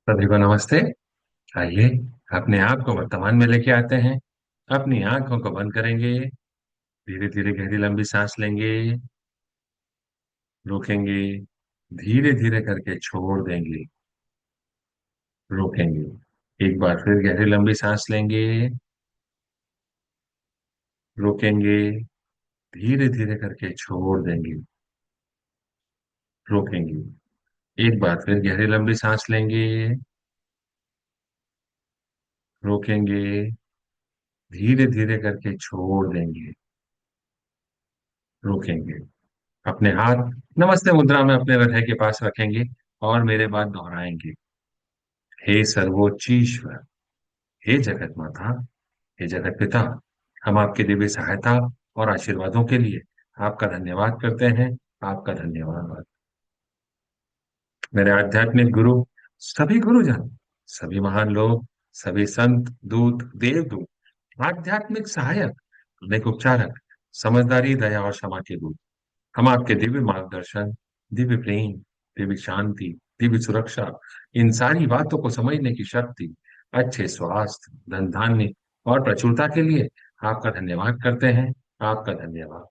सभी को नमस्ते। आइए, अपने आप को वर्तमान में लेके आते हैं। अपनी आंखों को बंद करेंगे। धीरे धीरे गहरी लंबी सांस लेंगे। रोकेंगे। धीरे धीरे करके छोड़ देंगे। रोकेंगे। एक बार फिर गहरी लंबी सांस लेंगे। रोकेंगे। धीरे धीरे करके छोड़ देंगे। रोकेंगे। एक बार फिर गहरी लंबी सांस लेंगे। रोकेंगे। धीरे धीरे करके छोड़ देंगे। रोकेंगे। अपने हाथ नमस्ते मुद्रा में अपने हृदय के पास रखेंगे और मेरे बाद दोहराएंगे। हे सर्वोच्च ईश्वर, हे जगत माता, हे जगत पिता, हम आपके दिव्य सहायता और आशीर्वादों के लिए आपका धन्यवाद करते हैं। आपका धन्यवाद। मेरे आध्यात्मिक गुरु, सभी गुरुजन, सभी महान लोग, सभी संत दूत देवदूत, आध्यात्मिक सहायक, अनेक उपचारक, समझदारी दया और क्षमा के दूत, हम आपके दिव्य मार्गदर्शन, दिव्य प्रेम, दिव्य शांति, दिव्य सुरक्षा, इन सारी बातों को समझने की शक्ति, अच्छे स्वास्थ्य, धन धान्य और प्रचुरता के लिए आपका धन्यवाद करते हैं। आपका धन्यवाद।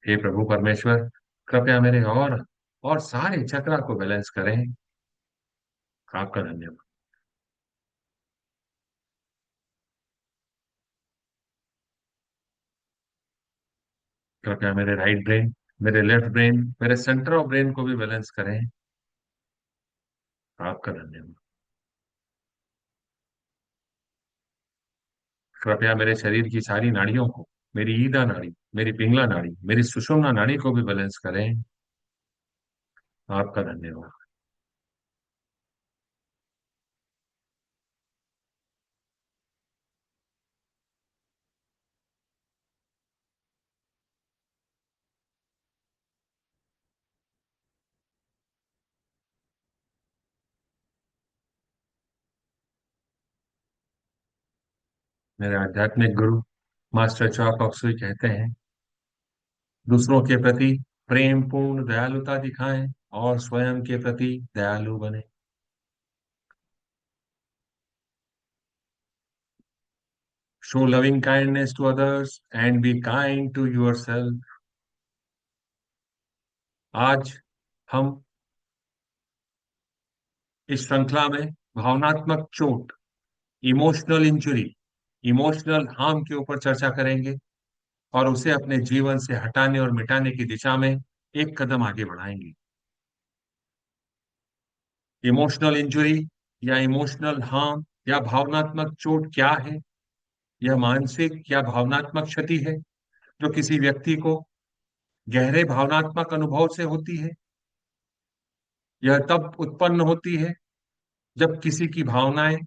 हे प्रभु परमेश्वर, कृपया मेरे और सारे चक्रा को बैलेंस करें। आपका धन्यवाद। कृपया मेरे राइट ब्रेन, मेरे लेफ्ट ब्रेन, मेरे सेंटर ऑफ ब्रेन को भी बैलेंस करें। आपका धन्यवाद। कृपया मेरे शरीर की सारी नाड़ियों को, मेरी ईदा नाड़ी, मेरी पिंगला नाड़ी, मेरी सुषुम्ना नाड़ी को भी बैलेंस करें। आपका धन्यवाद। मेरे आध्यात्मिक गुरु मास्टर चॉक ऑक्सुई कहते हैं, दूसरों के प्रति प्रेम पूर्ण दयालुता दिखाएं और स्वयं के प्रति दयालु बने। Show loving kindness to others and be kind to yourself. आज हम इस श्रृंखला में भावनात्मक चोट, इमोशनल इंजुरी, इमोशनल हार्म के ऊपर चर्चा करेंगे और उसे अपने जीवन से हटाने और मिटाने की दिशा में एक कदम आगे बढ़ाएंगे। इमोशनल इंजुरी या इमोशनल हार्म या भावनात्मक चोट क्या है? यह मानसिक या भावनात्मक क्षति है जो किसी व्यक्ति को गहरे भावनात्मक अनुभव से होती है। यह तब उत्पन्न होती है जब किसी की भावनाएं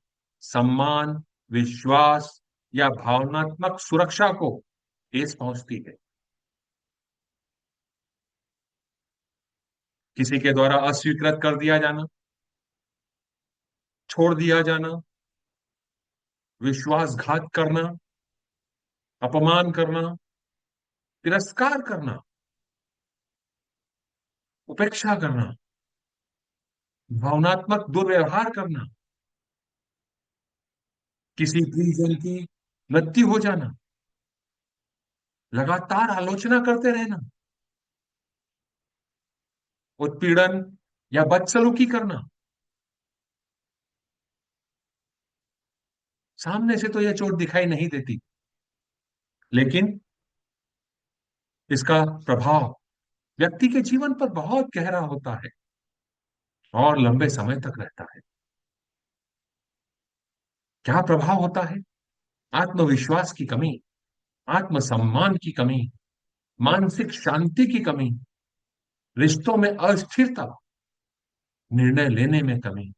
सम्मान, विश्वास या भावनात्मक सुरक्षा को ठेस पहुंचती है। किसी के द्वारा अस्वीकृत कर दिया जाना, छोड़ दिया जाना, विश्वासघात करना, अपमान करना, तिरस्कार करना, उपेक्षा करना, भावनात्मक दुर्व्यवहार करना, किसी प्रियजन की मृत्यु हो जाना, लगातार आलोचना करते रहना, उत्पीड़न या बदसलूकी करना। सामने से तो यह चोट दिखाई नहीं देती, लेकिन इसका प्रभाव व्यक्ति के जीवन पर बहुत गहरा होता है और लंबे समय तक रहता है। क्या प्रभाव होता है? आत्मविश्वास की कमी, आत्मसम्मान की कमी, मानसिक शांति की कमी, रिश्तों में अस्थिरता, निर्णय लेने में कमी,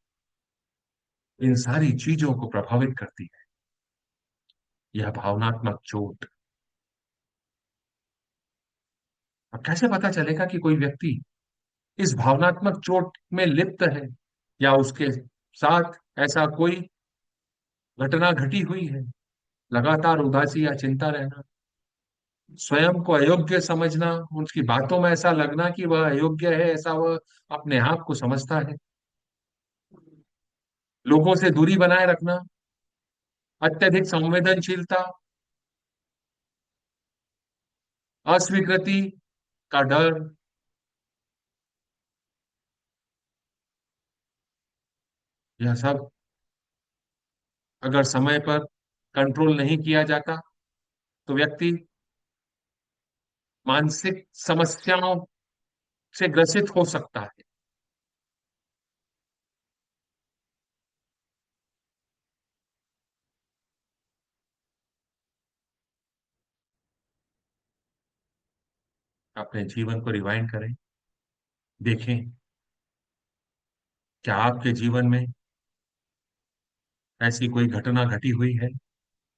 इन सारी चीजों को प्रभावित करती है यह भावनात्मक चोट। अब कैसे पता चलेगा कि कोई व्यक्ति इस भावनात्मक चोट में लिप्त है या उसके साथ ऐसा कोई घटना घटी हुई है? लगातार उदासी या चिंता रहना, स्वयं को अयोग्य समझना, उनकी बातों में ऐसा लगना कि वह अयोग्य है, ऐसा वह अपने आप को समझता है। लोगों से दूरी बनाए रखना, अत्यधिक संवेदनशीलता, अस्वीकृति का डर, यह सब अगर समय पर कंट्रोल नहीं किया जाता तो व्यक्ति मानसिक समस्याओं से ग्रसित हो सकता है। अपने जीवन को रिवाइंड करें, देखें क्या आपके जीवन में ऐसी कोई घटना घटी हुई है,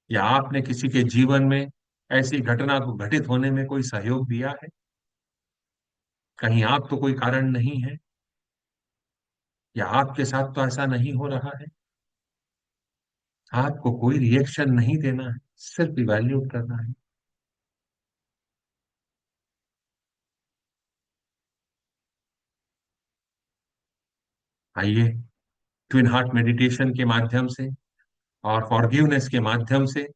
या आपने किसी के जीवन में ऐसी घटना को घटित होने में कोई सहयोग दिया है। कहीं आप तो कोई कारण नहीं है, या आपके साथ तो ऐसा नहीं हो रहा है। आपको कोई रिएक्शन नहीं देना है, सिर्फ इवैल्यूएट करना है। आइए, ट्विन हार्ट मेडिटेशन के माध्यम से और फॉरगिवनेस के माध्यम से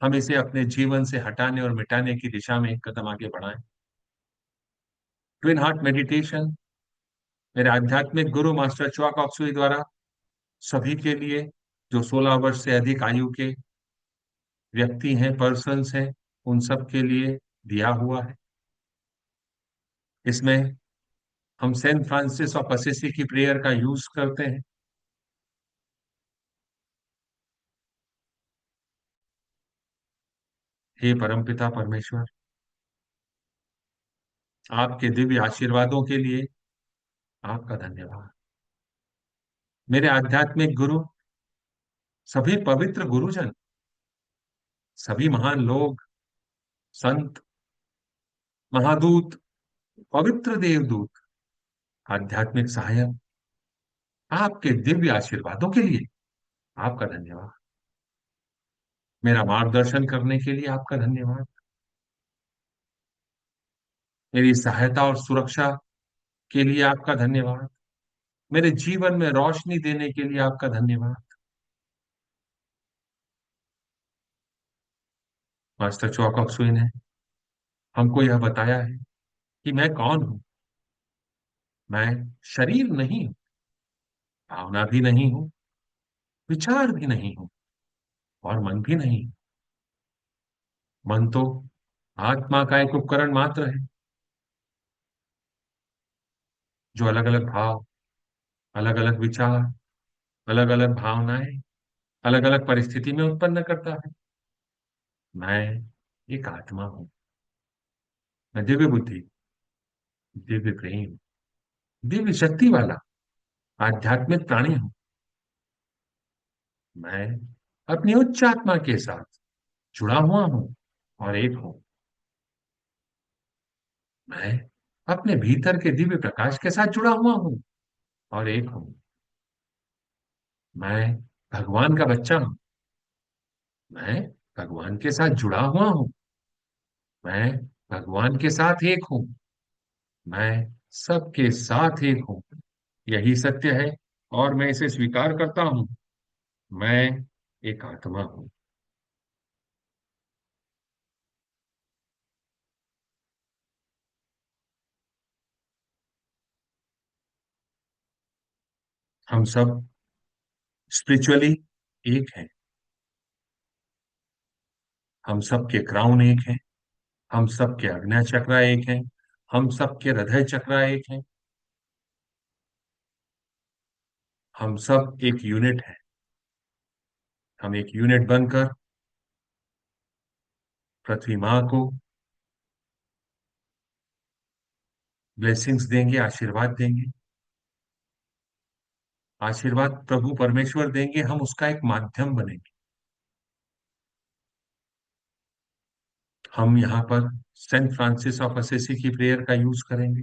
हम इसे अपने जीवन से हटाने और मिटाने की दिशा में एक कदम आगे बढ़ाएं। ट्विन हार्ट मेडिटेशन मेरे आध्यात्मिक गुरु मास्टर च्वा कॉक्सुई द्वारा सभी के लिए, जो 16 वर्ष से अधिक आयु के व्यक्ति हैं, पर्सन्स हैं, उन सब के लिए दिया हुआ है। इसमें हम सेंट फ्रांसिस ऑफ असिसी की प्रेयर का यूज करते हैं। हे परमपिता परमेश्वर, आपके दिव्य आशीर्वादों के लिए आपका धन्यवाद। मेरे आध्यात्मिक गुरु, सभी पवित्र गुरुजन, सभी महान लोग, संत, महादूत, पवित्र देवदूत, आध्यात्मिक सहायक, आपके दिव्य आशीर्वादों के लिए आपका धन्यवाद। मेरा मार्गदर्शन करने के लिए आपका धन्यवाद। मेरी सहायता और सुरक्षा के लिए आपका धन्यवाद। मेरे जीवन में रोशनी देने के लिए आपका धन्यवाद। मास्टर चौकक्सुई ने हमको यह बताया है कि मैं कौन हूं। मैं शरीर नहीं हूं, भावना भी नहीं हूं, विचार भी नहीं हूं, और मन भी नहीं। मन तो आत्मा का एक उपकरण मात्र है, जो अलग अलग भाव, अलग अलग विचार, अलग अलग भावनाएं, अलग अलग परिस्थिति में उत्पन्न करता है। मैं एक आत्मा हूं। मैं दिव्य बुद्धि, दिव्य प्रेम, दिव्य शक्ति वाला आध्यात्मिक प्राणी हूं। मैं अपनी उच्च आत्मा के साथ जुड़ा हुआ हूं और एक हूं। मैं अपने भीतर के दिव्य प्रकाश के साथ जुड़ा हुआ हूं और एक हूं। मैं भगवान का बच्चा हूं। मैं भगवान के साथ जुड़ा हुआ हूं। मैं भगवान के साथ एक हूं। मैं सबके साथ एक हूं। यही सत्य है, और मैं इसे स्वीकार करता हूं। मैं एक आत्मा हूं। हम सब स्पिरिचुअली एक हैं। हम सबके क्राउन एक हैं। हम सबके आज्ञा चक्र एक हैं। हम सबके हृदय चक्र एक हैं। हम सब एक यूनिट हैं। हम एक यूनिट बनकर पृथ्वी माँ को ब्लेसिंग्स देंगे, आशीर्वाद देंगे। आशीर्वाद प्रभु परमेश्वर देंगे, हम उसका एक माध्यम बनेंगे। हम यहाँ पर सेंट फ्रांसिस ऑफ असेसी की प्रेयर का यूज करेंगे।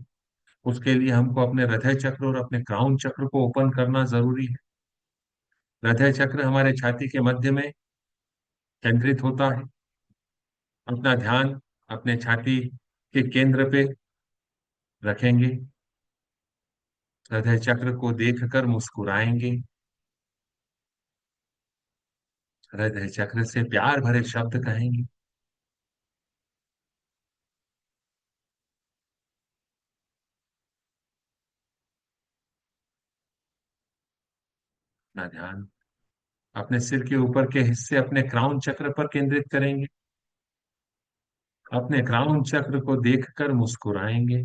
उसके लिए हमको अपने हृदय चक्र और अपने क्राउन चक्र को ओपन करना जरूरी है। हृदय चक्र हमारे छाती के मध्य में केंद्रित होता है। अपना ध्यान अपने छाती के केंद्र पे रखेंगे। हृदय चक्र को देखकर मुस्कुराएंगे। हृदय चक्र से प्यार भरे शब्द कहेंगे। अपना ध्यान अपने सिर के ऊपर के हिस्से अपने क्राउन चक्र पर केंद्रित करेंगे। अपने क्राउन चक्र को देखकर मुस्कुराएंगे।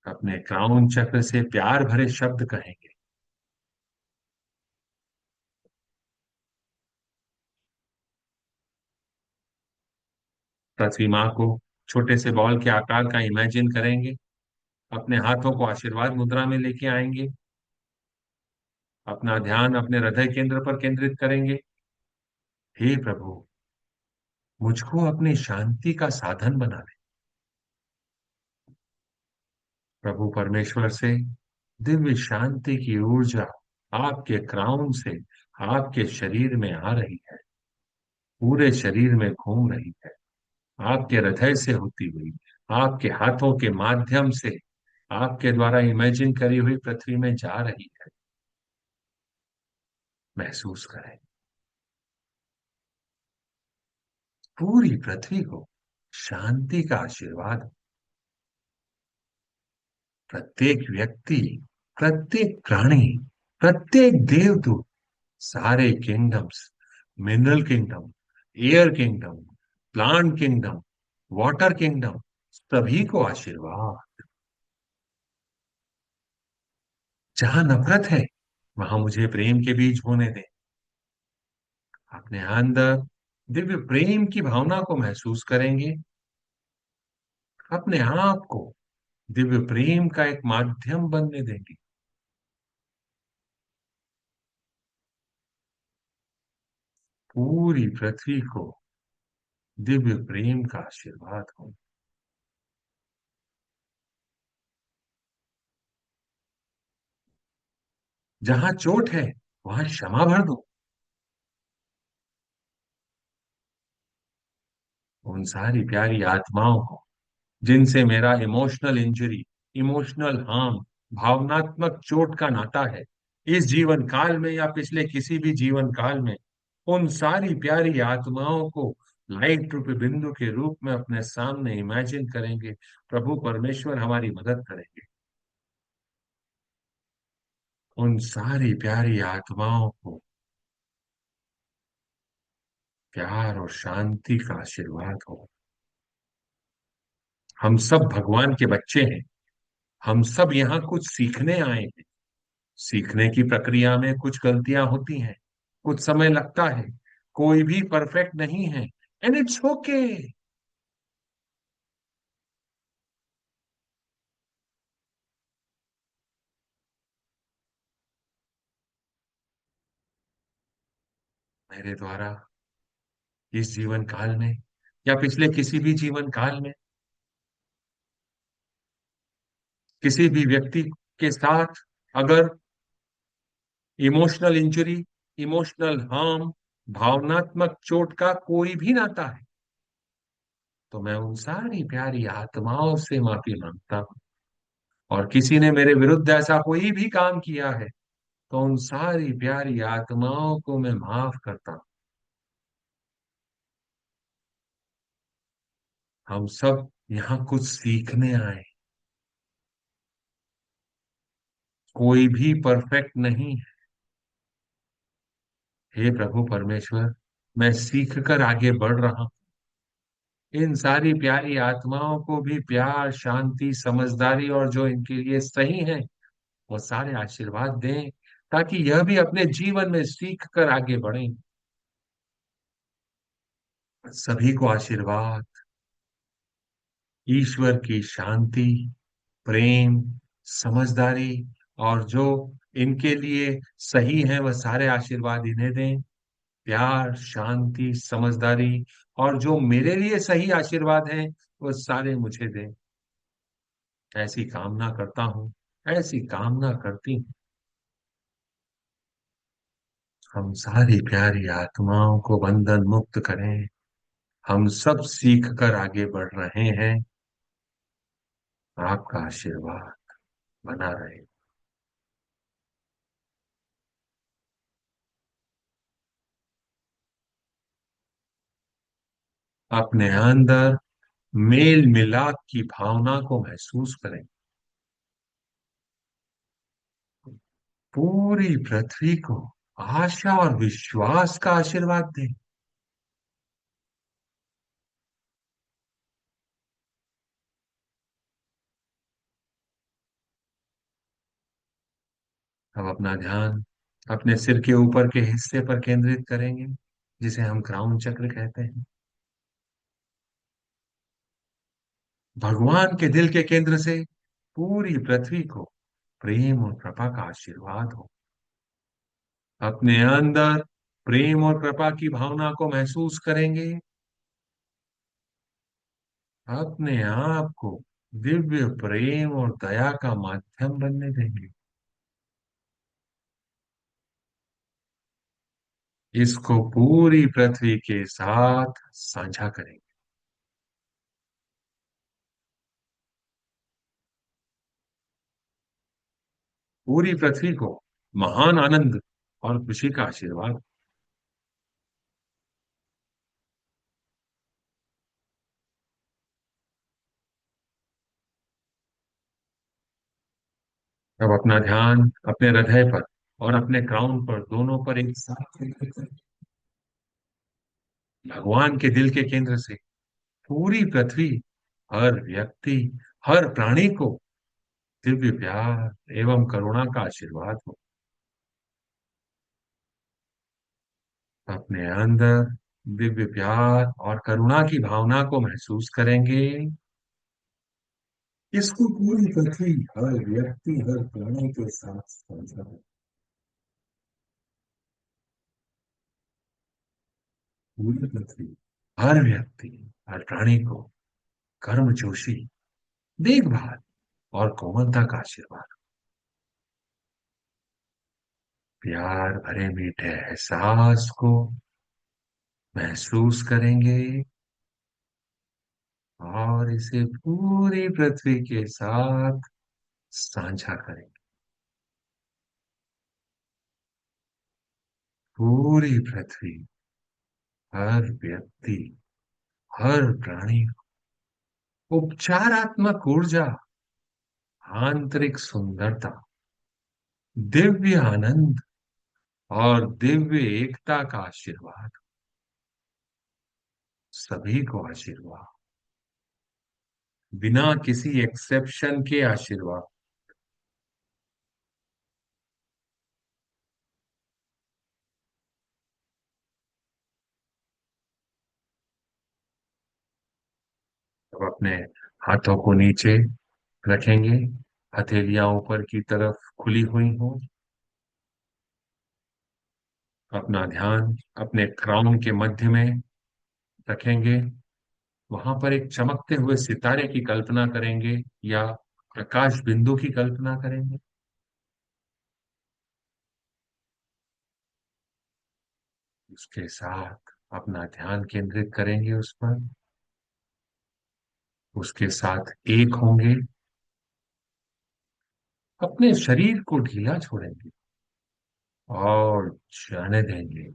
अपने क्राउन चक्र से प्यार भरे शब्द कहेंगे। पृथ्वी माँ को छोटे से बॉल के आकार का इमेजिन करेंगे। अपने हाथों को आशीर्वाद मुद्रा में लेके आएंगे। अपना ध्यान अपने हृदय केंद्र पर केंद्रित करेंगे। हे प्रभु, मुझको अपनी शांति का साधन बना ले। प्रभु परमेश्वर से दिव्य शांति की ऊर्जा आपके क्राउन से आपके शरीर में आ रही है, पूरे शरीर में घूम रही है, आपके हृदय से होती हुई आपके हाथों के माध्यम से आपके द्वारा इमेजिन करी हुई पृथ्वी में जा रही है। महसूस करें। पूरी पृथ्वी को शांति का आशीर्वाद। प्रत्येक व्यक्ति, प्रत्येक प्राणी, प्रत्येक देवदूत, सारे kingdoms, mineral kingdom, air kingdom, plant kingdom, water kingdom, सभी को आशीर्वाद। जहां नफरत है वहां मुझे प्रेम के बीज बोने दें। अपने अंदर दिव्य प्रेम की भावना को महसूस करेंगे। अपने आप को दिव्य प्रेम का एक माध्यम बनने देंगे। पूरी पृथ्वी को दिव्य प्रेम का आशीर्वाद हो। जहां चोट है वहां क्षमा भर दो। उन सारी प्यारी आत्माओं को जिनसे मेरा इमोशनल इंजरी, इमोशनल हार्म, भावनात्मक चोट का नाता है, इस जीवन काल में या पिछले किसी भी जीवन काल में, उन सारी प्यारी आत्माओं को लाइट रूप बिंदु के रूप में अपने सामने इमेजिन करेंगे। प्रभु परमेश्वर हमारी मदद करेंगे। उन सारी प्यारी आत्माओं को प्यार और शांति का आशीर्वाद हो। हम सब भगवान के बच्चे हैं। हम सब यहाँ कुछ सीखने आए हैं। सीखने की प्रक्रिया में कुछ गलतियां होती हैं, कुछ समय लगता है, कोई भी परफेक्ट नहीं है, एंड इट्स ओके। मेरे द्वारा इस जीवन काल में या पिछले किसी भी जीवन काल में किसी भी व्यक्ति के साथ अगर इमोशनल इंजरी, इमोशनल हार्म, भावनात्मक चोट का कोई भी नाता है, तो मैं उन सारी प्यारी आत्माओं से माफी मांगता हूँ। और किसी ने मेरे विरुद्ध ऐसा कोई भी काम किया है तो उन सारी प्यारी आत्माओं को मैं माफ करता हूं। हम सब यहाँ कुछ सीखने आए। कोई भी परफेक्ट नहीं है। हे प्रभु परमेश्वर, मैं सीख कर आगे बढ़ रहा हूं। इन सारी प्यारी आत्माओं को भी प्यार, शांति, समझदारी और जो इनके लिए सही है वो सारे आशीर्वाद दें, ताकि यह भी अपने जीवन में सीख कर आगे बढ़े। सभी को आशीर्वाद, ईश्वर की शांति, प्रेम, समझदारी और जो इनके लिए सही है वह सारे आशीर्वाद इन्हें दें। प्यार, शांति, समझदारी और जो मेरे लिए सही आशीर्वाद हैं वो सारे मुझे दें। ऐसी कामना करता हूँ, ऐसी कामना करती हूँ। हम सारी प्यारी आत्माओं को बंधन मुक्त करें। हम सब सीख कर आगे बढ़ रहे हैं। आपका आशीर्वाद बना रहे। अपने अंदर मेल मिलाप की भावना को महसूस करें। पूरी पृथ्वी को आशा और विश्वास का आशीर्वाद दें। अब अपना ध्यान अपने सिर के ऊपर के हिस्से पर केंद्रित करेंगे, जिसे हम क्राउन चक्र कहते हैं। भगवान के दिल के केंद्र से पूरी पृथ्वी को प्रेम और कृपा का आशीर्वाद हो। अपने अंदर प्रेम और कृपा की भावना को महसूस करेंगे। अपने आप को दिव्य प्रेम और दया का माध्यम बनने देंगे। इसको पूरी पृथ्वी के साथ साझा करेंगे। पूरी पृथ्वी को महान आनंद और खुशी का आशीर्वाद। अब अपना ध्यान अपने हृदय पर और अपने क्राउन पर, दोनों पर एक साथ केंद्रित करें। भगवान के दिल के केंद्र से पूरी पृथ्वी, हर व्यक्ति, हर प्राणी को दिव्य प्यार एवं करुणा का आशीर्वाद हो। अपने अंदर दिव्य प्यार और करुणा की भावना को महसूस करेंगे। इसको पूरी पृथ्वी, हर व्यक्ति, हर प्राणी के साथ साझा करें। पूरी पृथ्वी, हर व्यक्ति, हर प्राणी को कर्मजोशी, देखभाल और कोमलता का आशीर्वाद। प्यार भरे मीठे एहसास को महसूस करेंगे और इसे पूरी पृथ्वी के साथ साझा करेंगे। पूरी पृथ्वी, हर व्यक्ति, हर प्राणी को उपचारात्मक ऊर्जा, आंतरिक सुंदरता, दिव्य आनंद और दिव्य एकता का आशीर्वाद। सभी को आशीर्वाद, बिना किसी एक्सेप्शन के आशीर्वाद। अब अपने हाथों को नीचे रखेंगे, हथेलियां ऊपर की तरफ खुली हुई हो। अपना ध्यान अपने क्राउन के मध्य में रखेंगे। वहां पर एक चमकते हुए सितारे की कल्पना करेंगे या प्रकाश बिंदु की कल्पना करेंगे। उसके साथ अपना ध्यान केंद्रित करेंगे उस पर। उसके साथ एक होंगे। अपने शरीर को ढीला छोड़ेंगे और जाने देंगे।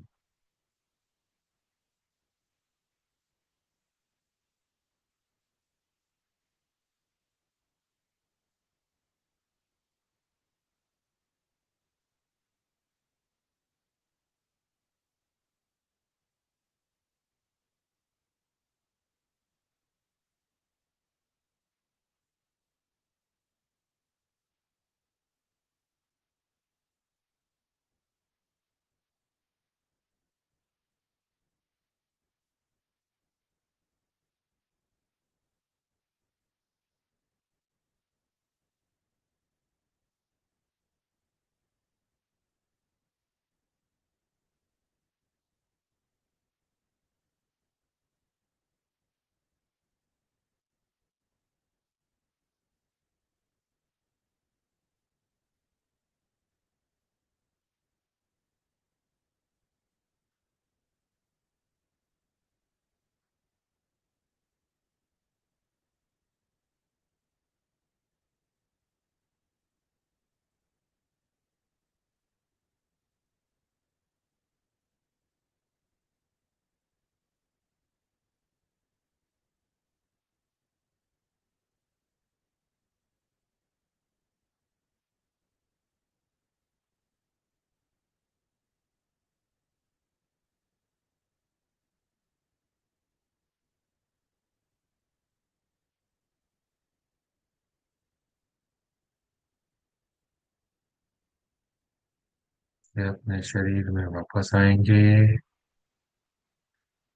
वे अपने शरीर में वापस आएंगे।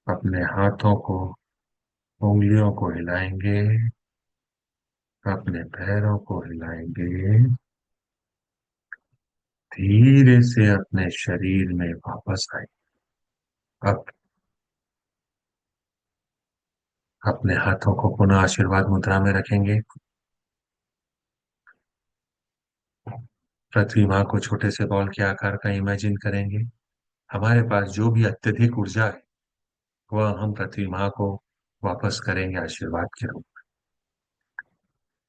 अपने हाथों को, उंगलियों को हिलाएंगे। अपने पैरों को हिलाएंगे। धीरे से अपने शरीर में वापस आएंगे। अब अपने हाथों को पुनः आशीर्वाद मुद्रा में रखेंगे। पृथ्वी माँ को छोटे से बॉल के आकार का इमेजिन करेंगे। हमारे पास जो भी अत्यधिक ऊर्जा है वह हम पृथ्वी माँ को वापस करेंगे आशीर्वाद के रूप में।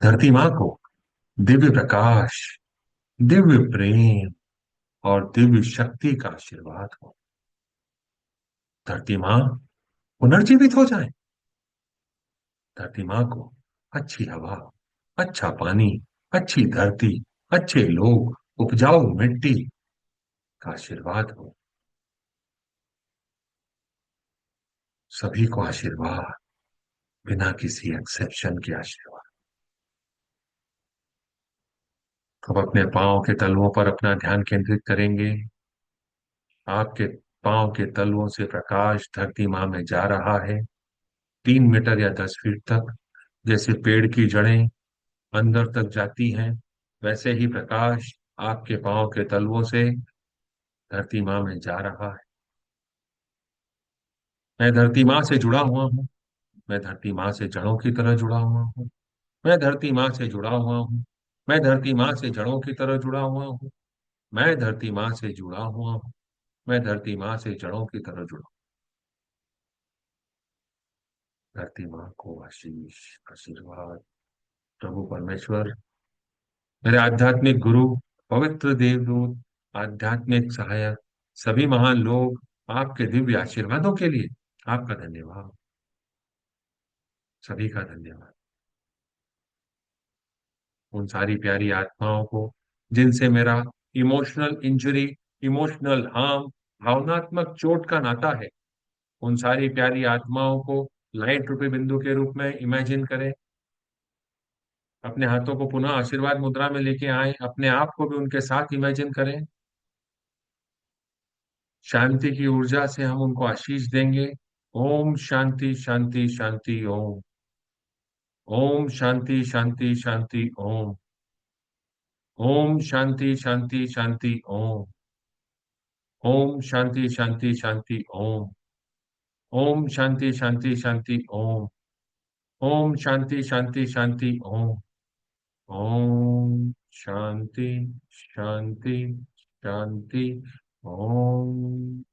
धरती माँ को दिव्य प्रकाश, दिव्य प्रेम और दिव्य शक्ति का आशीर्वाद हो। धरती माँ पुनर्जीवित हो जाए। धरती माँ को अच्छी हवा, अच्छा पानी, अच्छी धरती, अच्छे लोग, उपजाऊ मिट्टी का आशीर्वाद हो। सभी को आशीर्वाद, बिना किसी एक्सेप्शन के आशीर्वाद। अब अपने पांव के तलुओं पर अपना ध्यान केंद्रित करेंगे। आपके पांव के तलुओं से प्रकाश धरती माँ में जा रहा है, 3 मीटर या 10 फीट तक। जैसे पेड़ की जड़ें अंदर तक जाती हैं, वैसे ही प्रकाश आपके पांव के तलुओं से धरती माँ में जा रहा है। मैं धरती माँ से जुड़ा हुआ हूँ। मैं धरती माँ से जड़ों की तरह जुड़ा हुआ हूँ। मैं धरती माँ से जुड़ा हुआ हूँ। मैं धरती माँ से जड़ों की तरह जुड़ा हुआ हूँ। मैं धरती माँ से जुड़ा हुआ हूँ। मैं धरती माँ से जड़ों की तरह जुड़ा हूँ। धरती माँ को आशीष, आशीर्वाद। प्रभु परमेश्वर, मेरे आध्यात्मिक गुरु, पवित्र देवदूत, आध्यात्मिक सहायक, सभी महान लोग, आपके दिव्य आशीर्वादों के लिए आपका धन्यवाद। सभी का धन्यवाद। उन सारी प्यारी आत्माओं को जिनसे मेरा इमोशनल इंजरी, इमोशनल हार्म, भावनात्मक चोट का नाता है, उन सारी प्यारी आत्माओं को लाइट रूपी बिंदु के रूप में इमेजिन करें। अपने हाथों को पुनः आशीर्वाद मुद्रा में लेके आए, अपने आप को भी उनके साथ इमेजिन करें। शांति की ऊर्जा से हम उनको आशीष देंगे। ओम शांति शांति शांति ओम। ओम शांति शांति शांति ओम। ओम शांति शांति शांति ओम। ओम शांति शांति शांति ओम। ओम शांति शांति शांति ओम। ओम शांति शांति शांति ओम। ओम शांति शांति शांति ओम।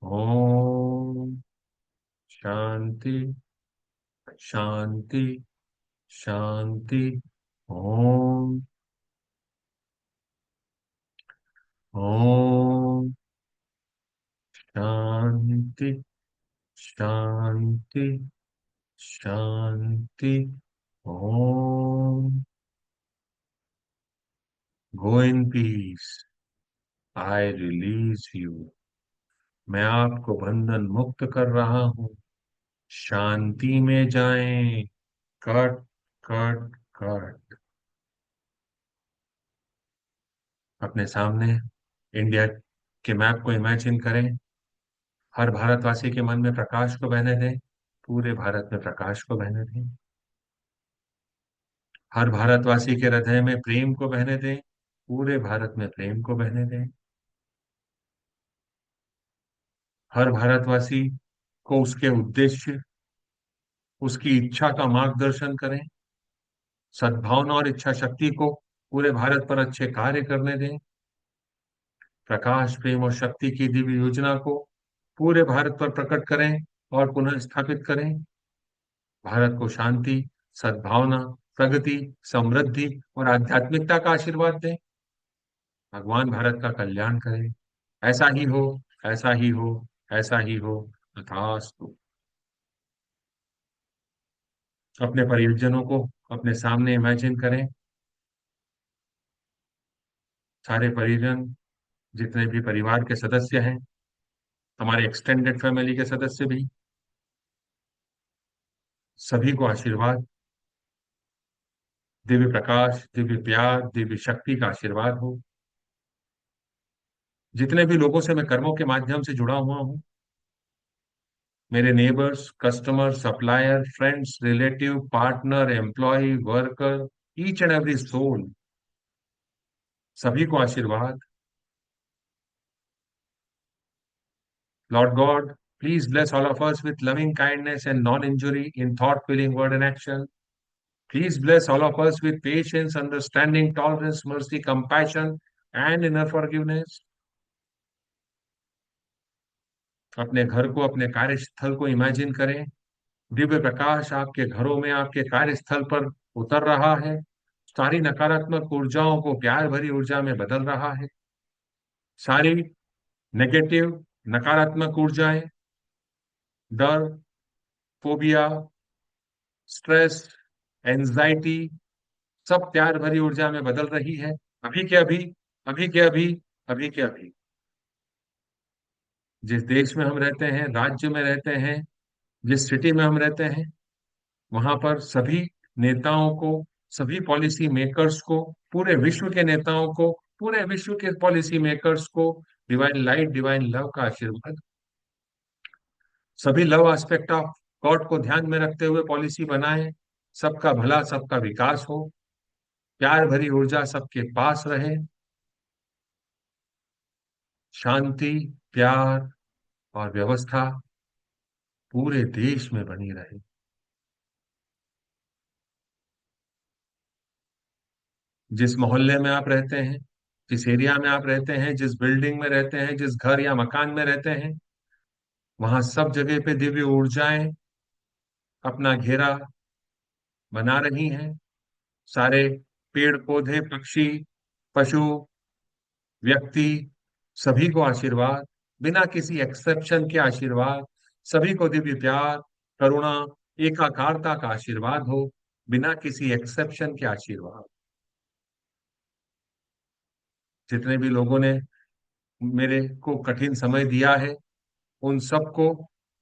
ओम शांति शांति शांति ओम। ओम शांति शांति शांति ओम। Go in peace. I release you. मैं आपको बंधन मुक्त कर रहा हूँ। शांति में जाएं। Cut, cut, cut. अपने सामने इंडिया के मैप को इमेजिन करें। हर भारतवासी के मन में प्रकाश को बहने दें। पूरे भारत में प्रकाश को बहने दें। हर भारतवासी के हृदय में प्रेम को बहने दें। पूरे भारत में प्रेम को बहने दें। हर भारतवासी को उसके उद्देश्य, उसकी इच्छा का मार्गदर्शन करें। सद्भावना और इच्छा शक्ति को पूरे भारत पर अच्छे कार्य करने दें। प्रकाश, प्रेम और शक्ति की दिव्य योजना को पूरे भारत पर प्रकट करें और पुनः स्थापित करें। भारत को शांति, सद्भावना, प्रगति, समृद्धि और आध्यात्मिकता का आशीर्वाद दें। भगवान भारत का कल्याण करें। ऐसा ही हो, ऐसा ही हो, ऐसा ही हो। तथास्तु। अपने परिजनों को अपने सामने इमेजिन करें। सारे परिजन, जितने भी परिवार के सदस्य हैं, हमारे एक्सटेंडेड फैमिली के सदस्य भी, सभी को आशीर्वाद, दिव्य प्रकाश, दिव्य प्यार, दिव्य शक्ति का आशीर्वाद हो। जितने भी लोगों से मैं कर्मों के माध्यम से जुड़ा हुआ हूँ, मेरे neighbours, customer, supplier, friends, relative, partner, employee, worker, each and every soul, सभी को आशीर्वाद। Lord God, please bless all of us with loving kindness and non-injury in thought, feeling, word, and action. Please bless all of us with patience, understanding, tolerance, mercy, compassion, and inner forgiveness. अपने घर को, अपने कार्यस्थल को imagine करें। दिव्य प्रकाश आपके घरों में, आपके कार्यस्थल पर उतर रहा है। सारी नकारात्मक ऊर्जाओं को प्यार भरी ऊर्जा में बदल रहा है। सारी नेगेटिव, नकारात्मक ऊर्जाएं, डर, फोबिया, स्ट्रेस, एंजाइटी, सब प्यार भरी ऊर्जा में बदल रही है। अभी के अभी, अभी के अभी, अभी के अभी, जिस देश में हम रहते हैं, राज्य में रहते हैं, जिस सिटी में हम रहते हैं, वहां पर सभी नेताओं को, सभी पॉलिसी मेकर्स को, पूरे विश्व के नेताओं को, पूरे विश्व के पॉलिसी मेकर्स को डिवाइन लाइट, डिवाइन लव का आशीर्वाद। सभी लव एस्पेक्ट ऑफ गॉड को ध्यान में रखते हुए पॉलिसी बनाएं। सबका भला, सबका विकास हो, प्यार भरी ऊर्जा सबके पास रहे, शांति, प्यार और व्यवस्था पूरे देश में बनी रहे। जिस मोहल्ले में आप रहते हैं, जिस एरिया में आप रहते हैं, जिस बिल्डिंग में रहते हैं, जिस घर या मकान में रहते हैं, वहां सब जगह पे दिव्य ऊर्जाएं अपना घेरा बना रही हैं। सारे पेड़ पौधे, पक्षी, पशु, व्यक्ति, सभी को आशीर्वाद, बिना किसी एक्सेप्शन के आशीर्वाद। सभी को दिव्य प्यार, करुणा, एकाकारता का आशीर्वाद हो, बिना किसी एक्सेप्शन के आशीर्वाद। जितने भी लोगों ने मेरे को कठिन समय दिया है, उन सबको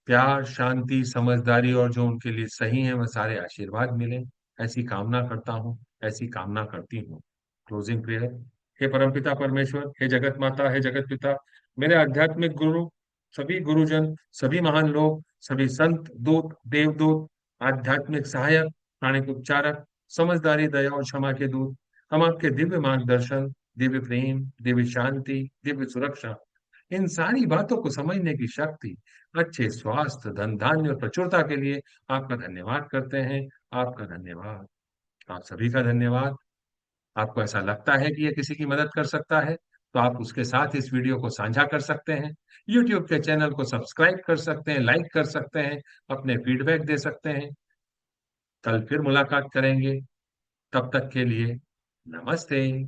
प्यार, शांति, समझदारी और जो उनके लिए सही है वह सारे आशीर्वाद मिले, ऐसी कामना करता हूँ, ऐसी कामना करती हूँ। Closing prayer. हे परमपिता परमेश्वर, हे जगत माता, हे जगत पिता, मेरे आध्यात्मिक गुरु, सभी गुरुजन, सभी महान लोग, सभी संत, दूत, देवदूत, आध्यात्मिक सहायक, प्राणिक उपचारक, समझदारी, दया और क्षमा के दूत, हम आपके दिव्य मार्गदर्शन, दिव्य प्रेम, दिव्य शांति, दिव्य सुरक्षा, इन सारी बातों को समझने की शक्ति, अच्छे स्वास्थ्य, धन धान्य और प्रचुरता के लिए आपका धन्यवाद करते हैं। आपका धन्यवाद। आप सभी का धन्यवाद। आपको ऐसा लगता है कि ये किसी की मदद कर सकता है, तो आप उसके साथ इस वीडियो को साझा कर सकते हैं। यूट्यूब के चैनल को सब्सक्राइब कर सकते हैं, लाइक कर सकते हैं, अपने फीडबैक दे सकते हैं। कल फिर मुलाकात करेंगे। तब तक के लिए नमस्ते।